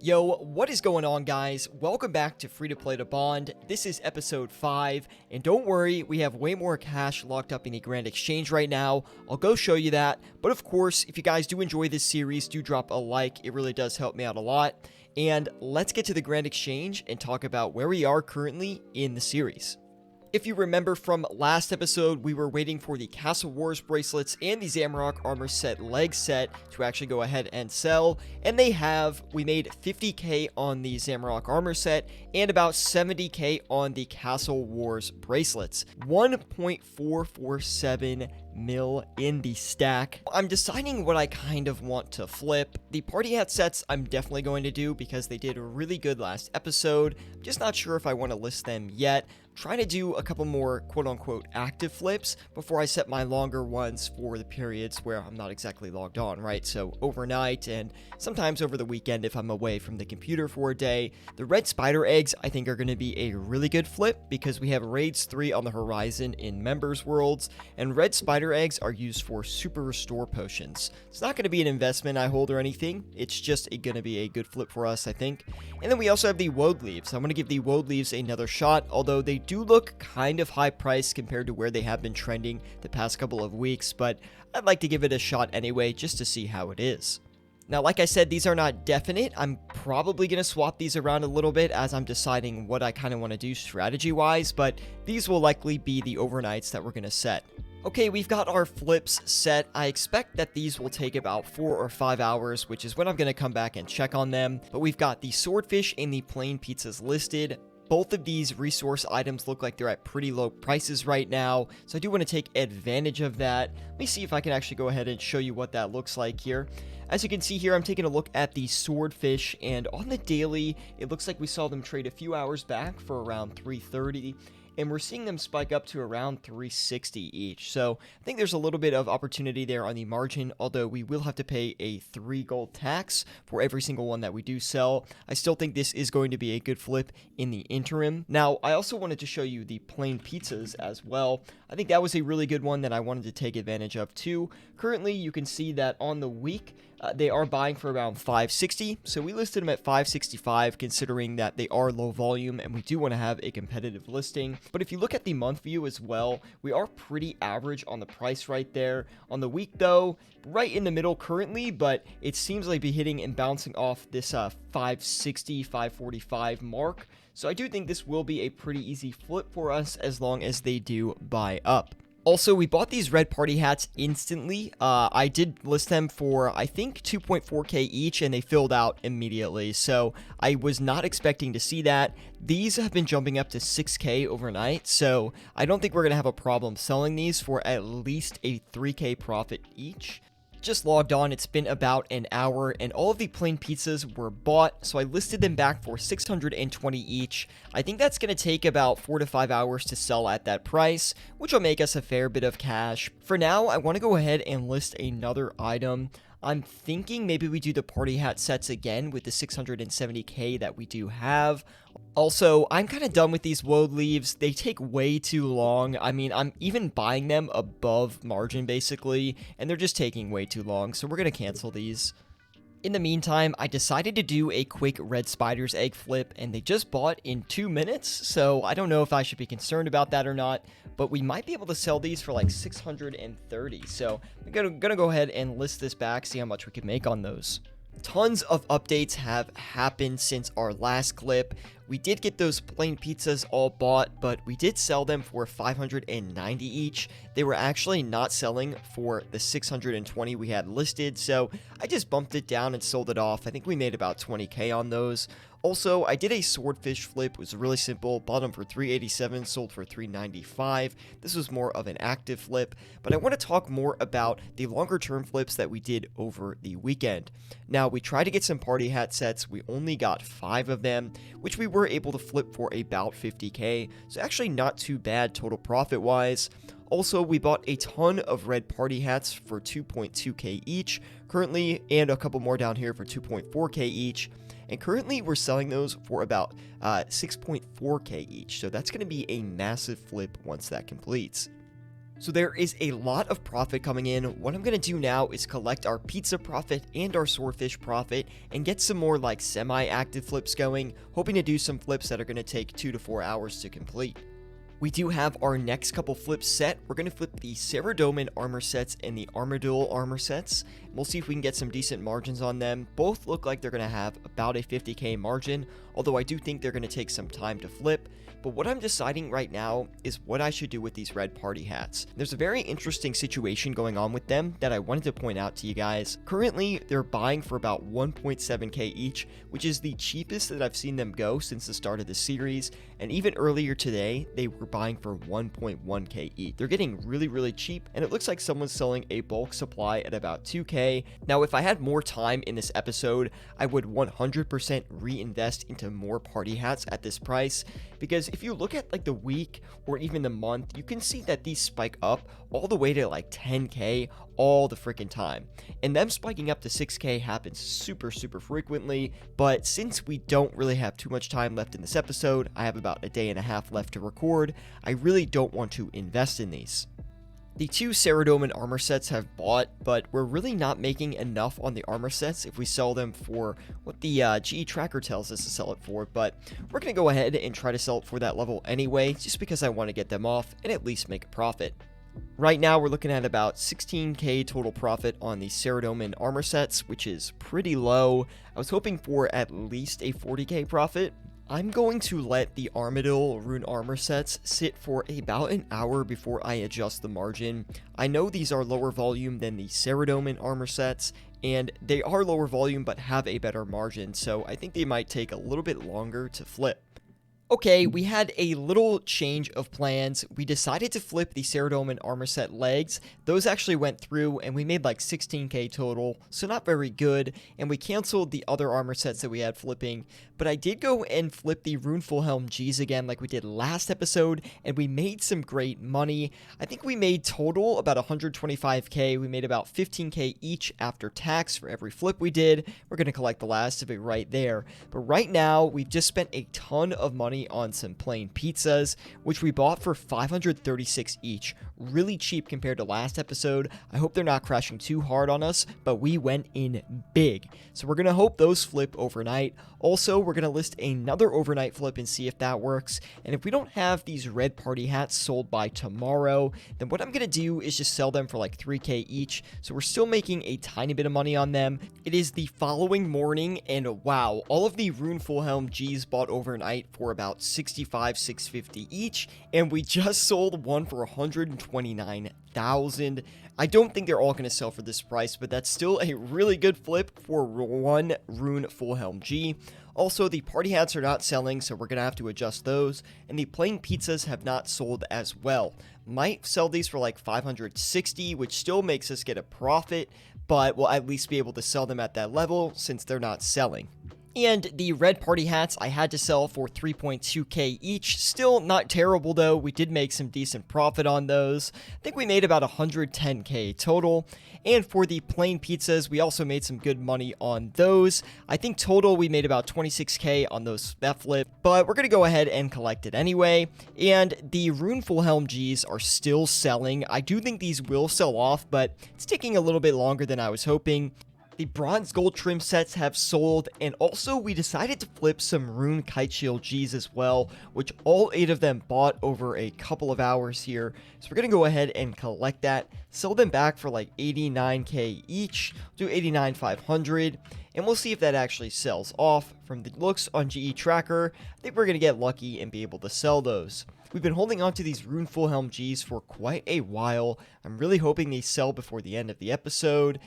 Yo, what is going on, guys? Welcome back to Free to Play to Bond. This is episode 5, and don't worry, we have way more cash locked up in the Grand Exchange right now. I'll go show you that, but of course, if you guys do enjoy this series, do drop a like. It really does help me out a lot. And let's get to the Grand Exchange and talk about where we are currently in the series. If you remember from last episode, we were waiting for the Castle Wars bracelets and the Zamorak armor set leg set to actually go ahead and sell, and they have. We made 50k on the Zamorak armor set and about 70k on the Castle Wars bracelets. 1.447 mil in the stack. I'm deciding what I kind of want to flip. The party hat sets I'm definitely going to do because they did really good last episode. I'm just not sure if I want to list them yet. Trying to do a couple more quote-unquote active flips before I set my longer ones for the periods where I'm not exactly logged on, right? So overnight and sometimes over the weekend if I'm away from the computer for a day. The red spider eggs I think are going to be a really good flip because we have raids 3 on the horizon in members worlds, and red spider eggs are used for super restore potions. It's not going to be an investment I hold or anything. It's just going to be a good flip for us, I think. And then we also have the woad leaves. I'm going to give the woad leaves another shot, although they do look kind of high priced compared to where they have been trending the past couple of weeks, but I'd like to give it a shot anyway just to see how it is. Now, like I said, these are not definite. I'm probably going to swap these around a little bit as I'm deciding what I kind of want to do strategy-wise, but these will likely be the overnights that we're going to set. Okay, we've got our flips set. I expect that these will take about 4 or 5 hours, which is when I'm going to come back and check on them. But we've got the swordfish and the plain pizzas listed. Both of these resource items look like they're at pretty low prices right now, so I do want to take advantage of that. Let me see if I can actually go ahead and show you what that looks like here. As you can see here, I'm taking a look at the swordfish, and on the daily, it looks like we saw them trade a few hours back for around 330. And we're seeing them spike up to around 360 each. So I think there's a little bit of opportunity there on the margin, although we will have to pay a 3 gold tax for every single one that we do sell. I still think this is going to be a good flip in the interim. Now, I also wanted to show you the plain pizzas as well. I think that was a really good one that I wanted to take advantage of too. Currently, you can see that on the week, they are buying for around 560, so we listed them at 565 considering that they are low volume and we do want to have a competitive listing. But if you look at the month view as well, we are pretty average on the price right there. On the week though, right in the middle currently, but it seems like be hitting and bouncing off this 560, 545 mark. So I do think this will be a pretty easy flip for us as long as they do buy up. Also, we bought these red party hats instantly. I did list them for, I think, 2.4k each, and they filled out immediately. So I was not expecting to see that. These have been jumping up to 6k overnight, so I don't think we're going to have a problem selling these for at least a 3k profit each. Just logged on, it's been about an hour, and all of the plain pizzas were bought, so I listed them back for 620 each. I think that's going to take about 4 to 5 hours to sell at that price, which will make us a fair bit of cash. For now, I want to go ahead and list another item. I'm thinking maybe we do the party hat sets again with the 670k that we do have. Also, I'm kind of done with these woad leaves. They take way too long. I mean, I'm even buying them above margin basically, and they're just taking way too long, so we're going to cancel these. In the meantime, I decided to do a quick red spider's egg flip, and they just bought in 2 minutes, so I don't know if I should be concerned about that or not, but we might be able to sell these for like 630, so I'm gonna go ahead and list this back, see how much we can make on those. Tons of updates have happened since our last clip. We did get those plain pizzas all bought, but we did sell them for 590 each. They were actually not selling for the 620 we had listed, so I just bumped it down and sold it off. I think we made about 20k on those. Also, I did a swordfish flip. It was really simple. Bought them for 387, sold for 395. This was more of an active flip, but I want to talk more about the longer term flips that we did over the weekend. Now, we tried to get some party hat sets. We only got 5 of them, which we were able to flip for about 50k, so actually not too bad total profit wise. Also, we bought a ton of red party hats for 2.2k each currently, and a couple more down here for 2.4k each. And currently we're selling those for about 6.4k each, so that's going to be a massive flip once that completes. So there is a lot of profit coming in. What I'm going to do now is collect our pizza profit and our swordfish profit and get some more like semi-active flips going, hoping to do some flips that are going to take 2 to 4 hours to complete. We do have our next couple flips set. We're going to flip the Ceradomin armor sets and the Armadillo armor sets. We'll see if we can get some decent margins on them. Both look like they're going to have about a 50k margin, although I do think they're going to take some time to flip. But what I'm deciding right now is what I should do with these red party hats. There's a very interesting situation going on with them that I wanted to point out to you guys. Currently, they're buying for about 1.7k each, which is the cheapest that I've seen them go since the start of the series. And even earlier today, they were buying for 1.1k each. They're getting really cheap, and it looks like someone's selling a bulk supply at about 2k. Now, if I had more time in this episode, I would 100% reinvest into more party hats at this price, because if you look at like the week or even the month, you can see that these spike up all the way to like 10k all the freaking time. And them spiking up to 6k happens super frequently, but since we don't really have too much time left in this episode, I have about a day and a half left to record, I really don't want to invest in these. The 2 Ceradomin armor sets have bought, but we're really not making enough on the armor sets if we sell them for what the GE tracker tells us to sell it for, but we're going to go ahead and try to sell it for that level anyway, just because I want to get them off and at least make a profit. Right now, we're looking at about 16k total profit on the Ceradomin armor sets, which is pretty low. I was hoping for at least a 40k profit. I'm going to let the Armadillo rune armor sets sit for about an hour before I adjust the margin. I know these are lower volume than the Ceradomin armor sets, and they are lower volume but have a better margin, so I think they might take a little bit longer to flip. Okay, we had a little change of plans. We decided to flip the Ceradomin armor set legs. Those actually went through and we made like 16k total, so not very good. And we canceled the other armor sets that we had flipping. But I did go and flip the Runeful Helm Gs again like we did last episode, and we made some great money. I think we made total about 125k. We made about 15k each after tax for every flip we did. We're going to collect the last of it right there. But right now, we've just spent a ton of money on some plain pizzas, which we bought for 536 each. Really cheap compared to last episode. I hope they're not crashing too hard on us, but we went in big. So we're going to hope those flip overnight. Also, we're going to list another overnight flip and see if that works. And if we don't have these red party hats sold by tomorrow, then what I'm going to do is just sell them for like 3k each. So we're still making a tiny bit of money on them. It is the following morning, and wow, all of the Runeful Helm Gs bought overnight for about 65, 650 each, and we just sold one for 129,000. I don't think they're all going to sell for this price, but that's still a really good flip for one Runeful Helm G. Also, the party hats are not selling, so we're going to have to adjust those, and the plain pizzas have not sold as well. Might sell these for like 560, which still makes us get a profit, but we'll at least be able to sell them at that level since they're not selling. And the red party hats I had to sell for 3.2k each. Still not terrible though. We did make some decent profit on those. I think we made about 110k total. And for the plain pizzas, we also made some good money on those. I think total we made about 26k on that flip, but we're going to go ahead and collect it anyway. And the Runeful Helm Gs are still selling. I do think these will sell off, but it's taking a little bit longer than I was hoping. The bronze gold trim sets have sold, and also we decided to flip some rune kite shield Gs as well, which all 8 of them bought over a couple of hours here. So we're going to go ahead and collect that, sell them back for like 89k each, do 89,500, and we'll see if that actually sells off. From the looks on GE Tracker, I think we're going to get lucky and be able to sell those. We've been holding on to these Runeful Helm Gs for quite a while. I'm really hoping they sell before the end of the episode.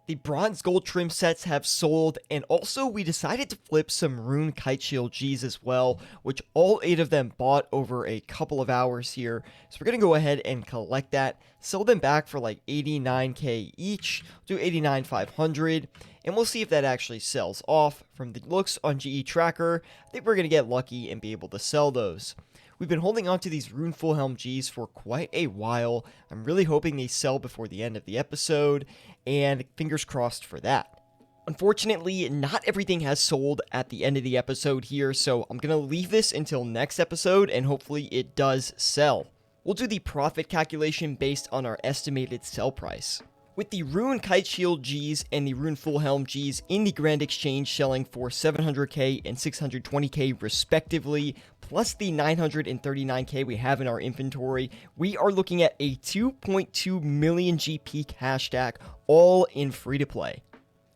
The bronze gold trim sets have sold, and also we decided to flip some rune kite shield Gs as well, which all 8 of them bought over a couple of hours here. So we're going to go ahead and collect that, sell them back for like 89k each, do 89,500, and we'll see if that actually sells off. From the looks on GE Tracker, I think we're going to get lucky and be able to sell those. We've been holding on to these Runeful Helm Gs for quite a while. I'm really hoping they sell before the end of the episode, and fingers crossed for that. Unfortunately, not everything has sold at the end of the episode here, so I'm going to leave this until next episode, and hopefully it does sell. we'll do the profit calculation based on our estimated sell price. With the Rune Kite Shield Gs and the Rune Full Helm Gs in the Grand Exchange selling for 700k and 620k respectively, plus the 939k we have in our inventory, we are looking at a 2.2 million GP cash stack, all in free-to-play.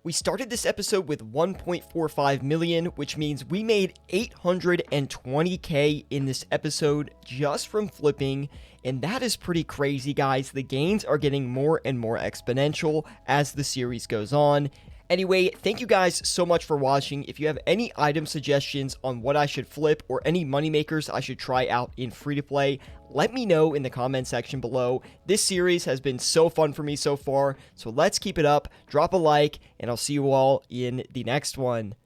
We started this episode with 1.45 million, which means we made 820k in this episode just from flipping, and that is pretty crazy, guys. The gains are getting more and more exponential as the series goes on. Anyway, thank you guys so much for watching. If you have any item suggestions on what I should flip or any moneymakers I should try out in free-to-play, let me know in the comment section below. This series has been so fun for me so far, so let's keep it up. Drop a like, and I'll see you all in the next one.